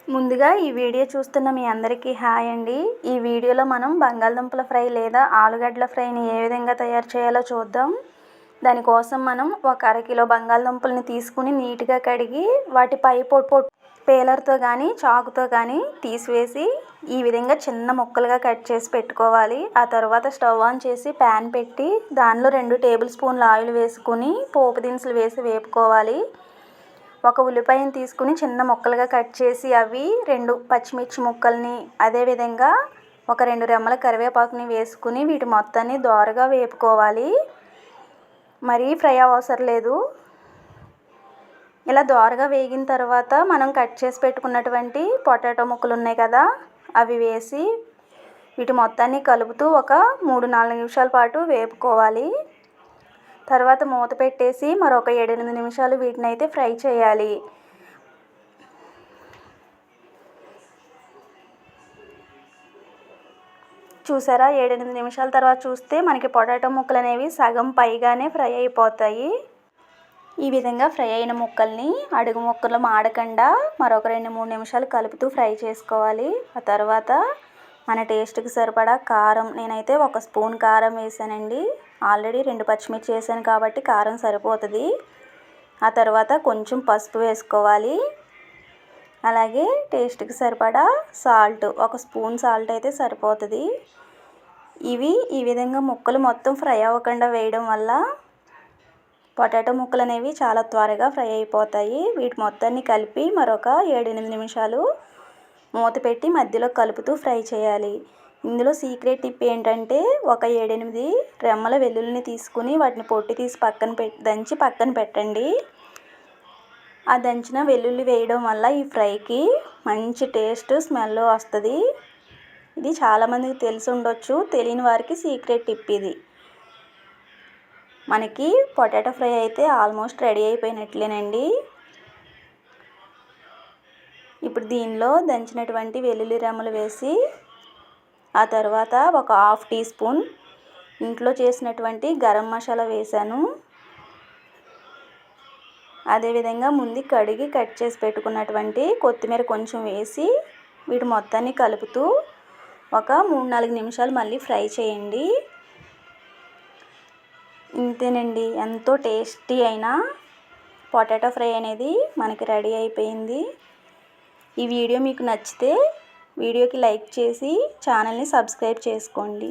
ముందుగా ఈ వీడియో చూస్తున్న మీ అందరికీ హాయ్ అండి. ఈ వీడియోలో మనం బంగాళదుంపల ఫ్రై లేదా ఆలుగడ్డల ఫ్రైని ఏ విధంగా తయారు చేయాలో చూద్దాం. దానికోసం మనం ఒక అరకిలో బంగాళదుంపల్ని తీసుకుని నీట్గా కడిగి వాటి పై పొట్టు పేలర్తో కానీ చాకుతో కానీ తీసివేసి ఈ విధంగా చిన్న ముక్కలుగా కట్ చేసి పెట్టుకోవాలి. ఆ తర్వాత స్టవ్ ఆన్ చేసి ప్యాన్ పెట్టి దానిలో 2 టేబుల్ స్పూన్ల ఆయిల్ వేసుకుని పోపు దినుసులు వేసి వేపుకోవాలి. ఒక ఉల్లిపాయను తీసుకుని చిన్న ముక్కలుగా కట్ చేసి అవి 2 పచ్చిమిర్చి ముక్కల్ని అదేవిధంగా ఒక 2 రెమ్మల కరివేపాకుని వేసుకుని వీటి మొత్తాన్ని దోరగా వేపుకోవాలి. మరీ ఫ్రై అవసరం లేదు. ఇలా దోరగా వేగిన తర్వాత మనం కట్ చేసి పెట్టుకున్నటువంటి పొటాటో ముక్కలు ఉన్నాయి కదా, అవి వేసి వీటి మొత్తాన్ని కలుపుతూ ఒక 3-4 నిమిషాల పాటు వేపుకోవాలి. తర్వాత మూత పెట్టేసి మరొక 7-8 నిమిషాలు వీటిని అయితే ఫ్రై చేయాలి. చూసారా, 7-8 నిమిషాల తర్వాత చూస్తే మనకి పొటాటో ముక్కలు అనేవి సగం పైగానే ఫ్రై అయిపోతాయి. ఈ విధంగా ఫ్రై అయిన ముక్కల్ని అడుగు ముక్కలు మాడకుండా మరొక 2-3 నిమిషాలు కలుపుతూ ఫ్రై చేసుకోవాలి. ఆ తర్వాత మన టేస్ట్కి సరిపడా కారం, నేనైతే 1 స్పూన్ కారం వేసానండి. ఆల్రెడీ 2 పచ్చిమిర్చి వేసాను కాబట్టి కారం సరిపోతుంది. ఆ తర్వాత కొంచెం పసుపు వేసుకోవాలి. అలాగే టేస్ట్కి సరిపడా సాల్ట్, 1 స్పూన్ సాల్ట్ అయితే సరిపోతుంది. ఇవి ఈ విధంగా ముక్కలు మొత్తం ఫ్రై అవ్వకుండా వేయడం వల్ల పొటాటో ముక్కలు అనేవి చాలా త్వరగా ఫ్రై అయిపోతాయి. వీటి మొత్తాన్ని కలిపి మరొక 7-8 నిమిషాలు మూత పెట్టి మధ్యలో కలుపుతూ ఫ్రై చేయాలి. ఇందులో సీక్రెట్ టిప్ ఏంటంటే ఒక 7-8 రెమ్మల వెల్లుల్లిని తీసుకుని వాటిని పొట్టు తీసి దంచి పక్కన పెట్టండి. ఆ దంచిన వెల్లుల్లి వేయడం వల్ల ఈ ఫ్రైకి మంచి టేస్ట్, స్మెల్ వస్తుంది. ఇది చాలామందికి తెలిసి ఉండొచ్చు, తెలియని వారికి సీక్రెట్ టిప్ ఇది. మనకి పొటాటో ఫ్రై అయితే ఆల్మోస్ట్ రెడీ అయిపోయినట్లేనండి. ఇప్పుడు దీనిలో దంచినటువంటి వెల్లుల్లి రెమ్మలు వేసి ఆ తర్వాత ఒక 1/2 టీ స్పూన్ ఇంట్లో చేసినటువంటి గరం మసాలా వేసాను. అదేవిధంగా ముందు కడిగి కట్ చేసి పెట్టుకున్నటువంటి కొత్తిమీర కొంచెం వేసి వీటి మొత్తాన్ని కలుపుతూ ఒక 3-4 నిమిషాలు మళ్ళీ ఫ్రై చేయండి. ఇంతేనండి, ఎంతో టేస్టీ అయిన పొటాటో ఫ్రై అనేది మనకి రెడీ అయిపోయింది. ఈ వీడియో మీకు నచ్చితే వీడియోకి లైక్ చేసి ఛానల్ని సబ్స్క్రైబ్ చేసుకోండి.